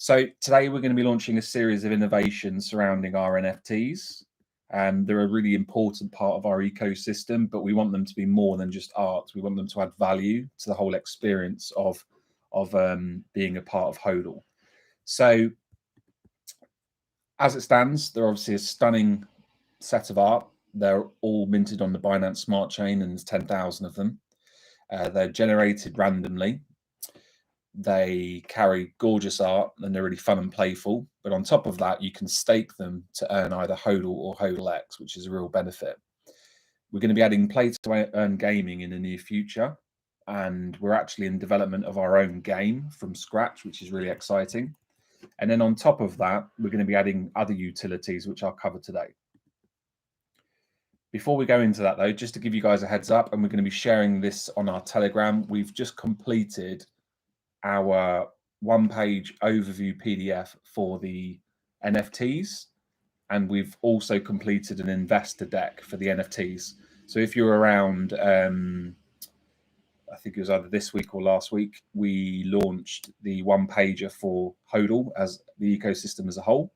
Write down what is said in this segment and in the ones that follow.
So today we're going to be launching a series of innovations surrounding our NFTs. They're a really important part of our ecosystem, but we want them to be more than just art. We want them to add value to the whole experience of being a part of HODL. So as it stands, they're obviously a stunning set of art. They're all minted on the Binance Smart Chain, and there's 10,000 of them. They're generated randomly. They carry gorgeous art and they're really fun and playful. But on top of that, you can stake them to earn either HODL or HODLX, which is a real benefit. We're going to be adding play to earn gaming in the near future. And we're actually in development of our own game from scratch, which is really exciting. And then on top of that, we're going to be adding other utilities, which I'll cover today. Before we go into that though, just to give you guys a heads up, and we're going to be sharing this on our Telegram, we've just completed our one-page overview PDF for the NFTs, and we've also completed an investor deck for the NFTs. So if you're around, I think it was either this week or last week, we launched the one-pager for HODL as the ecosystem as a whole,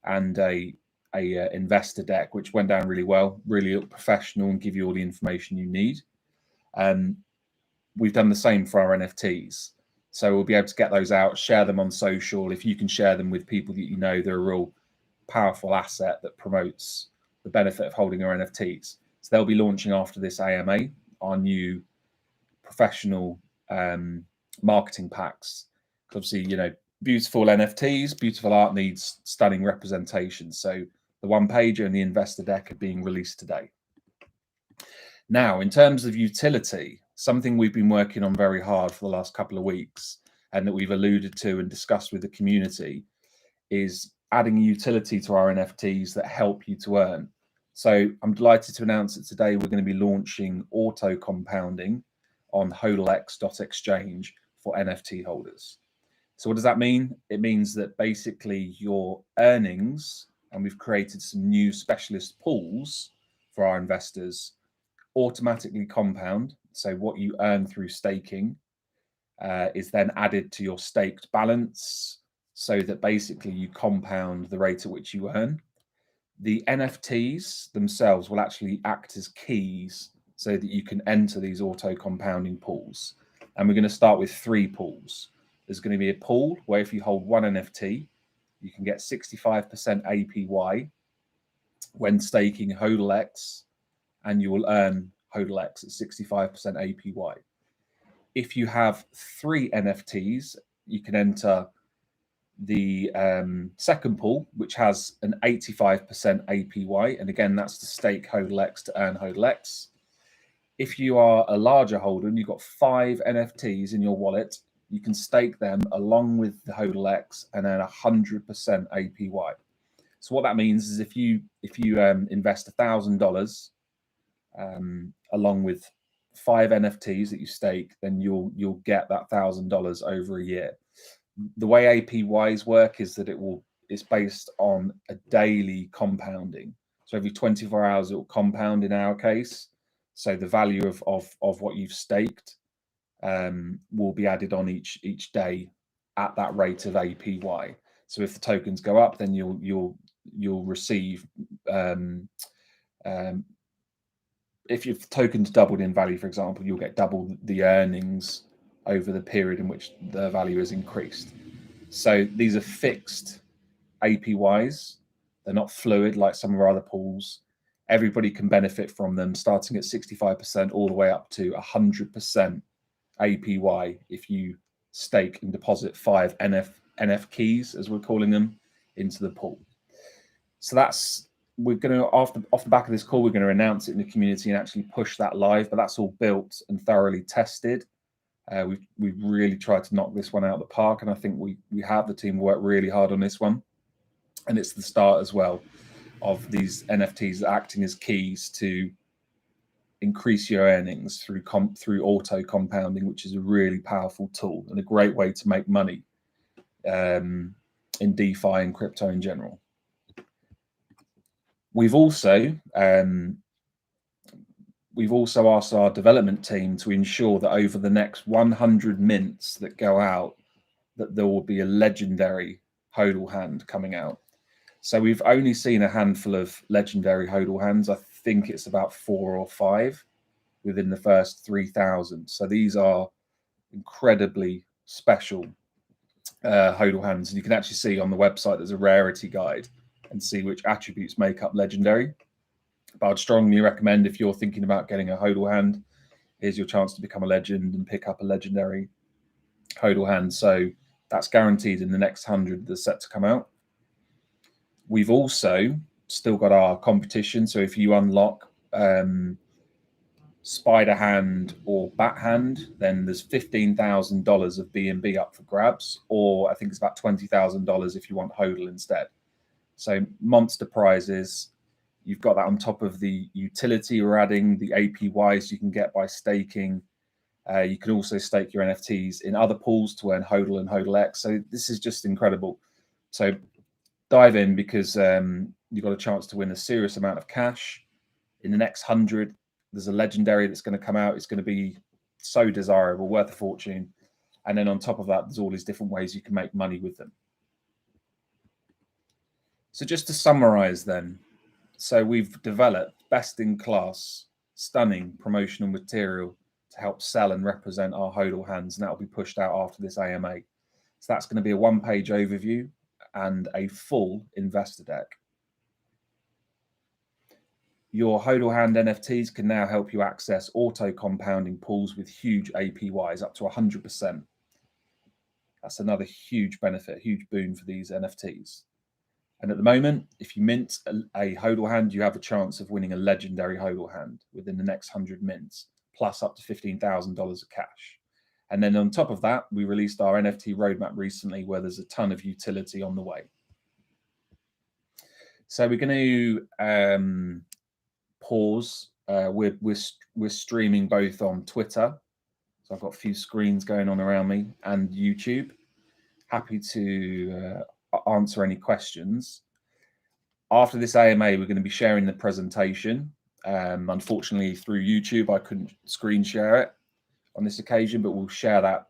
and a investor deck, which went down really well, really look professional and give you all the information you need. We've done the same for our NFTs. So we'll be able to get those out, share them on social. If you can share them with people that you know, they're a real powerful asset that promotes the benefit of holding our NFTs. So they'll be launching after this AMA, our new professional marketing packs. Obviously, you know, beautiful NFTs, beautiful art needs stunning representation. So the one pager and the investor deck are being released today. Now, in terms of utility, something we've been working on very hard for the last couple of weeks and that we've alluded to and discussed with the community is adding utility to our NFTs that help you to earn. So I'm delighted to announce that today we're going to be launching auto compounding on hodlx.exchange for NFT holders. So what does that mean? It means that basically your earnings, and we've created some new specialist pools for our investors, automatically compound. So what you earn through staking is then added to your staked balance so that basically you compound the rate at which you earn. The NFTs themselves will actually act as keys so that you can enter these auto compounding pools. And we're going to start with 3 pools. There's going to be a pool where if you hold 1 NFT, you can get 65% APY when staking HODLX, and you will earn HODLX at 65% APY. If you have 3 NFTs, you can enter the second pool, which has an 85% APY. And again, that's to stake HODLX to earn HODLX. If you are a larger holder and you've got 5 NFTs in your wallet, you can stake them along with the HODLX and earn 100% APY. So what that means is if you invest $1,000 along with 5 NFTs that you stake, then you'll get that $1,000 over a year. The way APYs work is that it's based on a daily compounding. So every 24 hours it will compound in our case. So the value of what you've staked will be added on each day at that rate of APY. So if the tokens go up, then you'll receive if your tokens doubled in value, for example, you'll get double the earnings over the period in which the value is increased. So these are fixed APYs. They're not fluid like some of our other pools. Everybody can benefit from them, starting at 65% all the way up to 100% APY if you stake and deposit 5 NF keys, as we're calling them, into the pool. So we're going to, off the back of this call, we're going to announce it in the community and actually push that live, but that's all built and thoroughly tested. We've really tried to knock this one out of the park, and I think we have. The team worked really hard on this one, and it's the start as well of these NFTs acting as keys to increase your earnings through auto compounding, which is a really powerful tool and a great way to make money in DeFi and crypto in general. We've also asked our development team to ensure that over the next 100 mints that go out that there will be a legendary HODL hand coming out. So we've only seen a handful of legendary HODL hands. I think it's about 4 or 5 within the first 3,000. So these are incredibly special HODL hands. And you can actually see on the website there's a rarity guide and see which attributes make up legendary. But I'd strongly recommend, if you're thinking about getting a HODL hand, here's your chance to become a legend and pick up a legendary HODL hand. So that's guaranteed in the next 100 that's set to come out. We've also still got our competition. So if you unlock Spider Hand or Bat Hand, then there's $15,000 of B&B up for grabs, or I think it's about $20,000 if you want HODL instead. So monster prizes. You've got that on top of the utility we're adding, the APYs you can get by staking. You can also stake your NFTs in other pools to earn HODL and HODL X. So this is just incredible. So dive in, because you've got a chance to win a serious amount of cash. In the next 100, there's a legendary that's going to come out. It's going to be so desirable, worth a fortune. And then on top of that, there's all these different ways you can make money with them. So just to summarize then, so we've developed best-in-class, stunning promotional material to help sell and represent our HODL hands, and that will be pushed out after this AMA. So that's going to be a one-page overview and a full investor deck. Your HODL hand NFTs can now help you access auto-compounding pools with huge APYs, up to 100%. That's another huge benefit, huge boon for these NFTs. And at the moment, if you mint a HODL hand, you have a chance of winning a legendary HODL hand within the next 100 mints, plus up to $15,000 of cash. And then on top of that, we released our NFT roadmap recently, where there's a ton of utility on the way. So we're going to pause. We're streaming both on Twitter. So I've got a few screens going on around me, and YouTube. Happy to answer any questions. After this AMA, we're going to be sharing the presentation. Unfortunately, through YouTube, I couldn't screen share it on this occasion, but we'll share that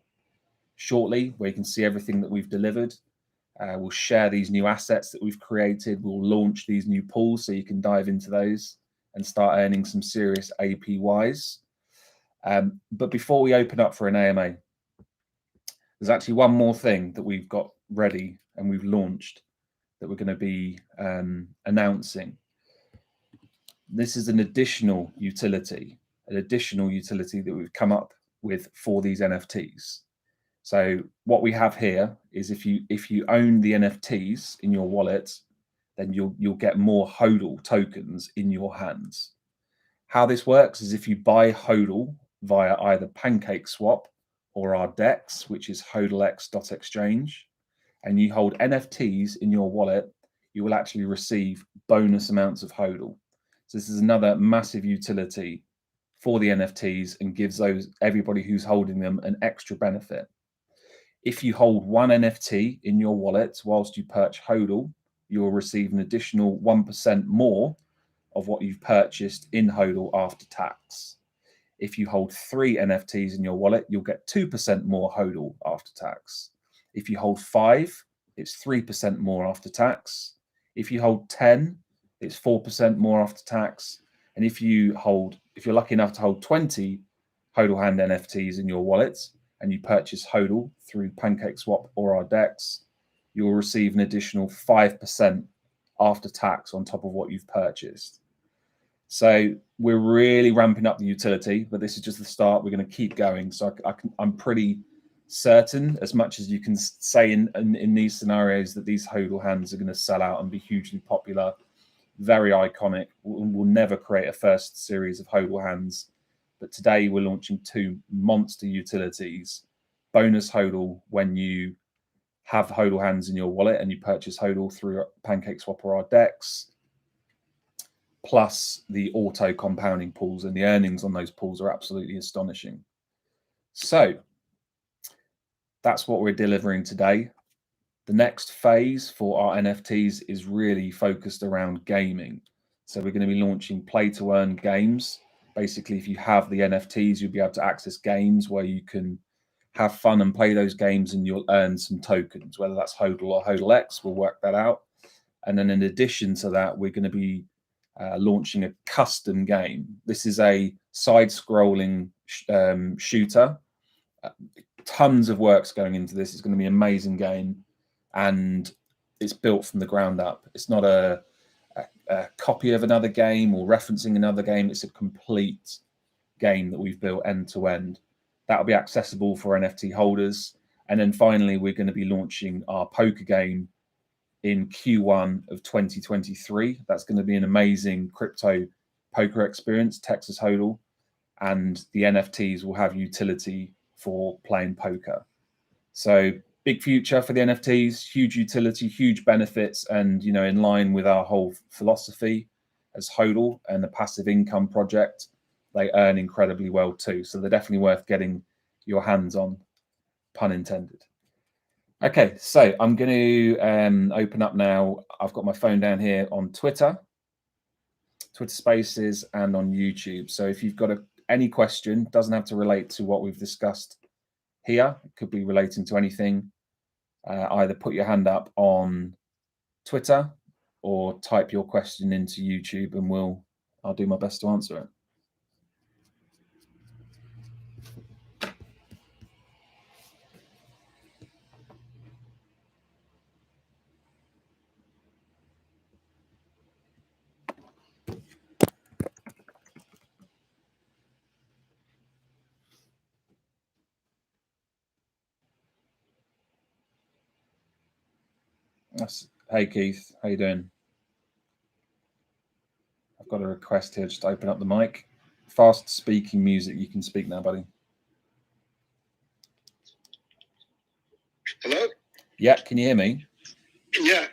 shortly, where you can see everything that we've delivered. We'll share these new assets that we've created. We'll launch these new pools so you can dive into those and start earning some serious APYs. But before we open up for an AMA, there's actually one more thing that we've got ready and we've launched that we're going to be announcing. This is an additional utility that we've come up with for these NFTs. So what we have here is, if you own the NFTs in your wallet, then you'll get more HODL tokens in your hands. How this works is, if you buy HODL via either PancakeSwap or our DEX, which is hodlx.exchange, and you hold NFTs in your wallet, you will actually receive bonus amounts of HODL. So this is another massive utility for the NFTs and gives everybody who's holding them an extra benefit. If you hold one NFT in your wallet whilst you purchase HODL, you will receive an additional 1% more of what you've purchased in HODL after tax. If you hold 3 NFTs in your wallet, you'll get 2% more HODL after tax. If you hold 5, it's 3% more after tax. If you hold 10, it's 4% more after tax. And if you're lucky enough to hold 20 HODL hand NFTs in your wallets and you purchase HODL through PancakeSwap or our DEX, you'll receive an additional 5% after tax on top of what you've purchased. So we're really ramping up the utility, but this is just the start. We're going to keep going. So I'm pretty certain, as much as you can say in these scenarios, that these HODL hands are going to sell out and be hugely popular, very iconic. We'll never create a first series of HODL hands, but today we're launching 2 monster utilities. Bonus HODL when you have HODL hands in your wallet and you purchase HODL through PancakeSwap or our DEX, plus the auto compounding pools, and the earnings on those pools are absolutely astonishing. So that's what we're delivering today. The next phase for our NFTs is really focused around gaming. So we're going to be launching play to earn games. Basically, if you have the NFTs, you'll be able to access games where you can have fun and play those games, and you'll earn some tokens, whether that's HODL or HODL X. We'll work that out. And then in addition to that, we're going to be launching a custom game. This is a side-scrolling shooter. Tons of work's going into this. It's going to be an amazing game, and it's built from the ground up. It's not a copy of another game or referencing another game. It's a complete game that we've built end to end. That'll be accessible for NFT holders. And then finally, we're going to be launching our poker game in Q1 of 2023. That's going to be an amazing crypto poker experience, Texas HODL, and the NFTs will have utility for playing poker. So big future for the NFTs, huge utility, huge benefits, and in line with our whole philosophy as HODL and the passive income project, they earn incredibly well too. So they're definitely worth getting your hands on, pun intended. Okay, so I'm going to open up now. I've got my phone down here on Twitter Spaces, and on YouTube. So if you've got any question, doesn't have to relate to what we've discussed here. It could be relating to anything. Either put your hand up on Twitter or type your question into YouTube, and I'll do my best to answer it. Hey Keith, how you doing? I've got a request here, just to open up the mic. Fast speaking music, you can speak now, buddy. Hello? Yeah, can you hear me? Yeah.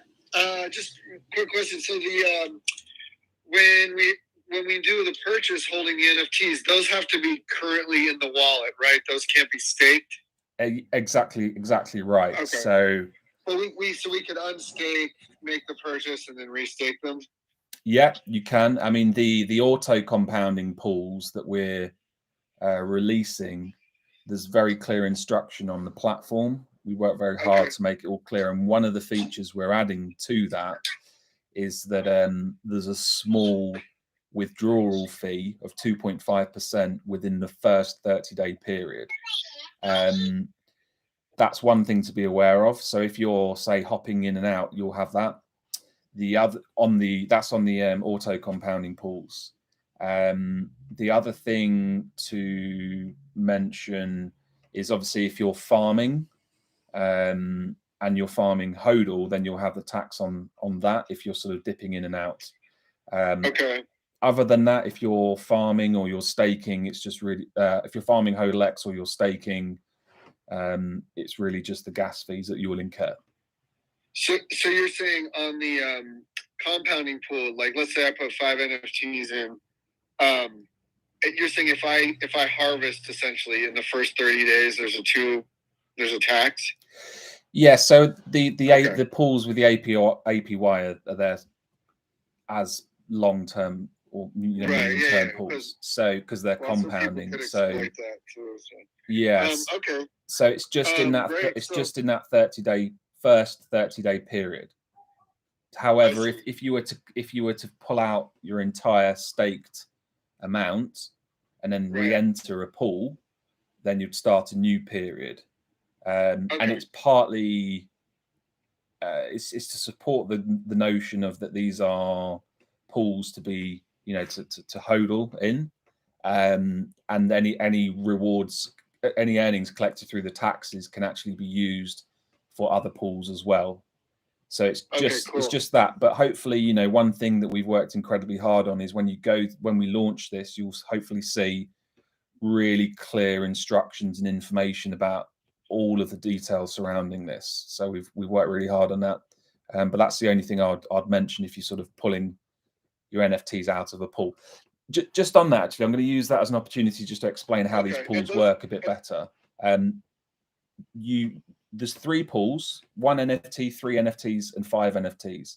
Just a quick question. So when we do the purchase holding the NFTs, those have to be currently in the wallet, right? Those can't be staked. Exactly right. Okay. So we could unstake, make the purchase, and then restake them. Yeah, you can. I mean, the auto compounding pools that we're releasing, there's very clear instruction on the platform. We work very hard to make it all clear. And one of the features we're adding to that is that there's a small withdrawal fee of 2.5% within the first 30-day period. That's one thing to be aware of. So if you're, say, hopping in and out, you'll have that. That's on the auto compounding pools. The other thing to mention is obviously if you're farming and you're farming HODL, then you'll have the tax on that if you're sort of dipping in and out. Okay. Other than that, if you're farming or you're staking, it's just really if you're farming HODL X or you're staking, it's really just the gas fees that you will incur. So you're saying on the compounding pool, like let's say I put 5 NFTs in, you're saying if I harvest essentially in the first 30 days, there's a tax? Yeah. So the pools with the APY are there as long-term or medium-term pools. So because they're compounding. So yes. Okay. So it's just in that just in that 30 day period. However, if you were to pull out your entire staked amount and then re-enter a pool, then you'd start a new period. And it's partly it's to support the notion of that these are pools to be to HODL in, and any rewards, any earnings collected through the taxes can actually be used for other pools as well. So it's just that. But hopefully, one thing that we've worked incredibly hard on is when we launch this, you'll hopefully see really clear instructions and information about all of the details surrounding this. So we've worked really hard on that. But that's the only thing I'd mention if you're sort of pulling your NFTs out of a pool. Just on that, actually, I'm going to use that as an opportunity just to explain how these pools work a bit better. There's 3 pools: 1 NFT, 3 NFTs, and 5 NFTs.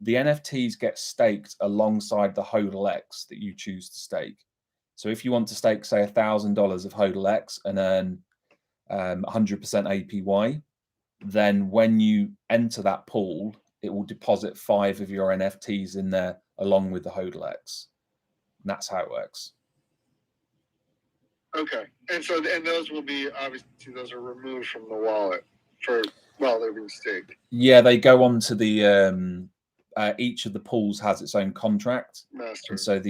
The NFTs get staked alongside the HODL X that you choose to stake. So if you want to stake, say, $1,000 of HODL X and earn 100% APY, then when you enter that pool, it will deposit 5 of your NFTs in there along with the HODL. And that's how it works. Okay. And so, and those will be, obviously, those are removed from the wallet while they're being staked. Yeah, they go on to the, each of the pools has its own contract. Master. And so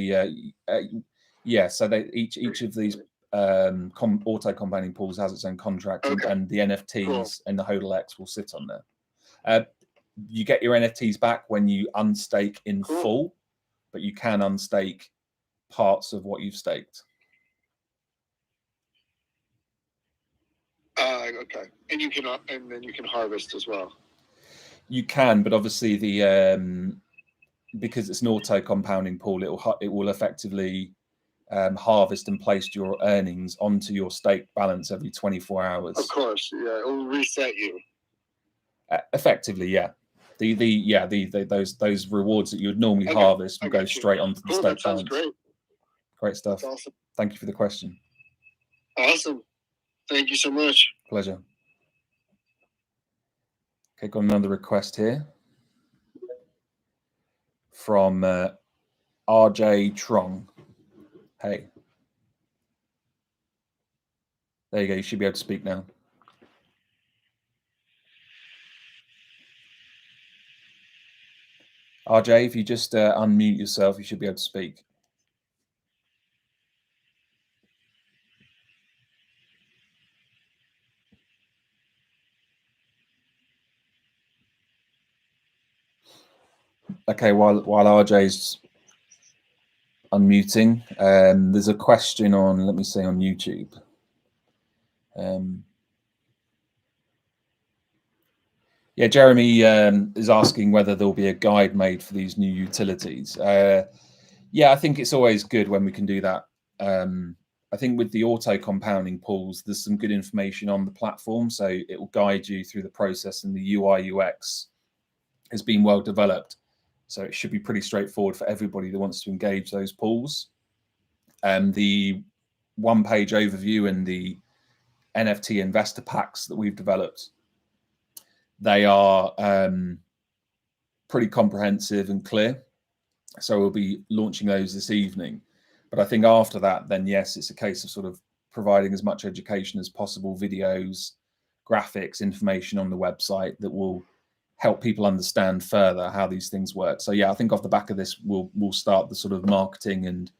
so each of these auto compounding pools has its own contract, Okay. and the NFTs and the HODL will sit on there. You get your NFTs back when you unstake in full, but you can unstake parts of what you've staked. Okay, and then you can harvest as well. You can, but obviously the because it's an auto compounding pool, it will effectively harvest and place your earnings onto your stake balance every 24 hours. Of course, yeah, it will reset you. Effectively, yeah. Those rewards that you would normally harvest will go straight onto the stake balance. Great. Great stuff. That's awesome. Thank you for the question. Awesome. Thank you so much. Pleasure. Okay, got another request here from RJ Trong. Hey. There you go. You should be able to speak now. RJ, if you just unmute yourself, you should be able to speak. Okay, while RJ's unmuting, there's a question on, let me say, on YouTube. Yeah, Jeremy is asking whether there'll be a guide made for these new utilities. Yeah, I think it's always good when we can do that. I think with the auto compounding pools, there's some good information on the platform, so it will guide you through the process, and the UI UX has been well developed. So it should be pretty straightforward for everybody that wants to engage those pools. The one-page overview and the NFT investor packs that we've developed, they are pretty comprehensive and clear. So we'll be launching those this evening. But I think after that, then yes, it's a case of sort of providing as much education as possible, videos, graphics, information on the website that will help people understand further how these things work. So yeah, I think off the back of this, we'll start the sort of marketing and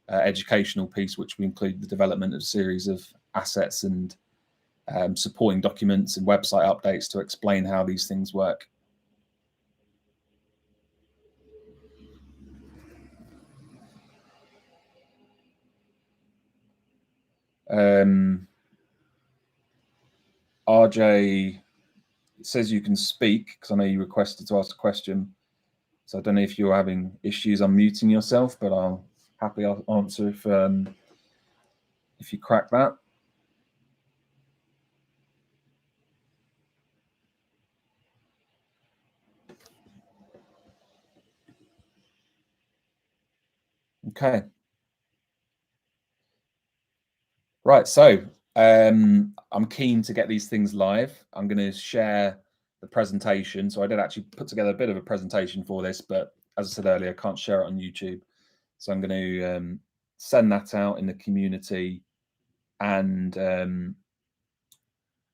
educational piece, which will include the development of a series of assets and supporting documents and website updates to explain how these things work. RJ says you can speak, because I know you requested to ask a question. So I don't know if you're having issues unmuting yourself, but I'll happily answer if you crack that. Okay. Right, so I'm keen to get these things live. I'm going to share the presentation. So I did actually put together a bit of a presentation for this, but as I said earlier, I can't share it on YouTube. So I'm going to send that out in the community and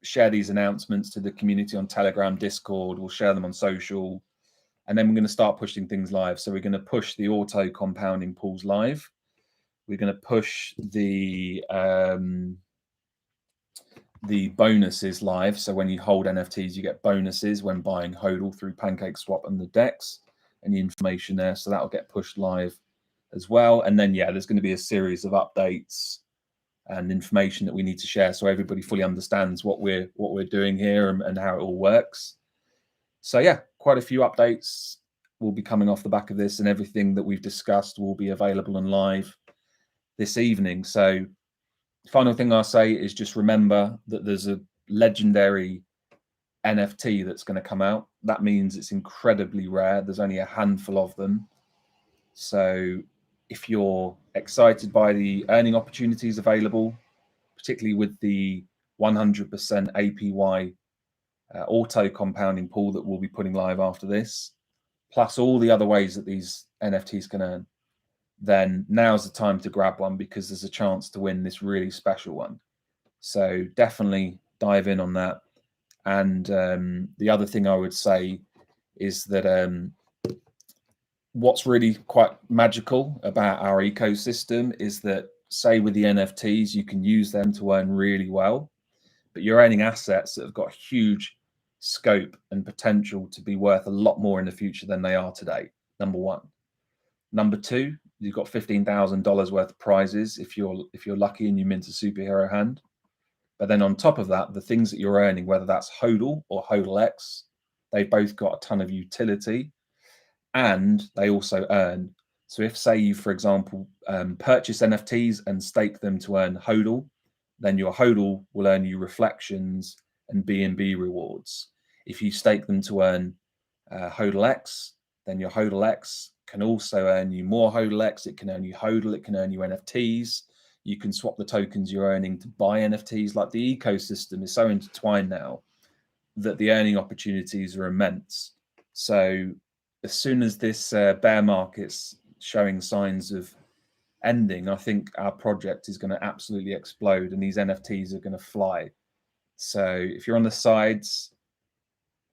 share these announcements to the community on Telegram, Discord. We'll share them on social. And then we're going to start pushing things live. So we're going to push the auto compounding pools live. We're going to push the bonuses live. So when you hold NFTs, you get bonuses when buying HODL through PancakeSwap and the DEX, and the information there. So that'll get pushed live as well. And then, yeah, there's going to be a series of updates and information that we need to share so everybody fully understands what we're doing here and how it all works. So yeah, quite a few updates will be coming off the back of this, and everything that we've discussed will be available and live this evening. So final thing I'll say is just remember that there's a legendary NFT that's going to come out. That means it's incredibly rare. There's only a handful of them. So if you're excited by the earning opportunities available, particularly with the 100% APY auto compounding pool that we'll be putting live after this, plus all the other ways that these NFTs can earn, then now's the time to grab one, because there's a chance to win this really special one. So definitely dive in on that. And the other thing I would say is that what's really quite magical about our ecosystem is that, say with the NFTs, you can use them to earn really well, but you're earning assets that have got huge scope and potential to be worth a lot more in the future than they are today. Number one. Number two, you've got $15,000 worth of prizes if you're lucky and you mint a superhero hand. But then on top of that, the things that you're earning, whether that's HODL or HODL X, they've both got a ton of utility, and they also earn. So if, say you, for example, purchase NFTs and stake them to earn HODL, then your HODL will earn you reflections and BNB rewards. If you stake them to earn HODL X, then your HODL X can also earn you more HODL X. It can earn you HODL, it can earn you NFTs. You can swap the tokens you're earning to buy NFTs. Like, the ecosystem is so intertwined now that the earning opportunities are immense. So as soon as this bear market's showing signs of ending, I think our project is going to absolutely explode and these NFTs are going to fly. So if you're on the sides,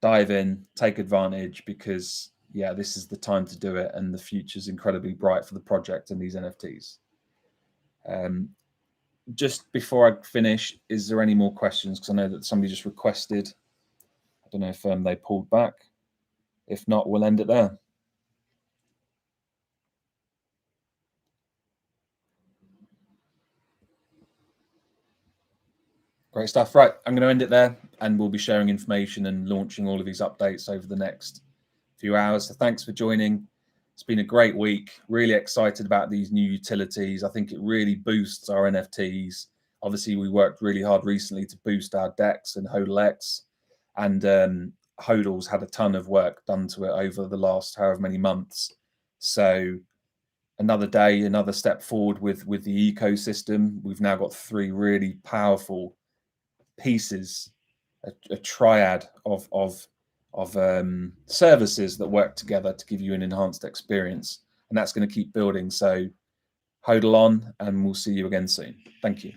dive in, take advantage, because yeah, this is the time to do it, and the future's incredibly bright for the project and these NFTs. Just before I finish, is there any more questions? Because I know that somebody just requested. I don't know if they pulled back. If not, we'll end it there. Great stuff. Right, I'm going to end it there, and we'll be sharing information and launching all of these updates over the next few hours. So thanks for joining. It's been a great week. Really excited about these new utilities. I think it really boosts our NFTs. Obviously, we worked really hard recently to boost our DEX and HODL X, and HODL's had a ton of work done to it over the last however many months. So another day, another step forward with the ecosystem. We've now got 3 really powerful pieces, a triad of services that work together to give you an enhanced experience, and that's going to keep building. So HODL on, and we'll see you again soon. Thank you.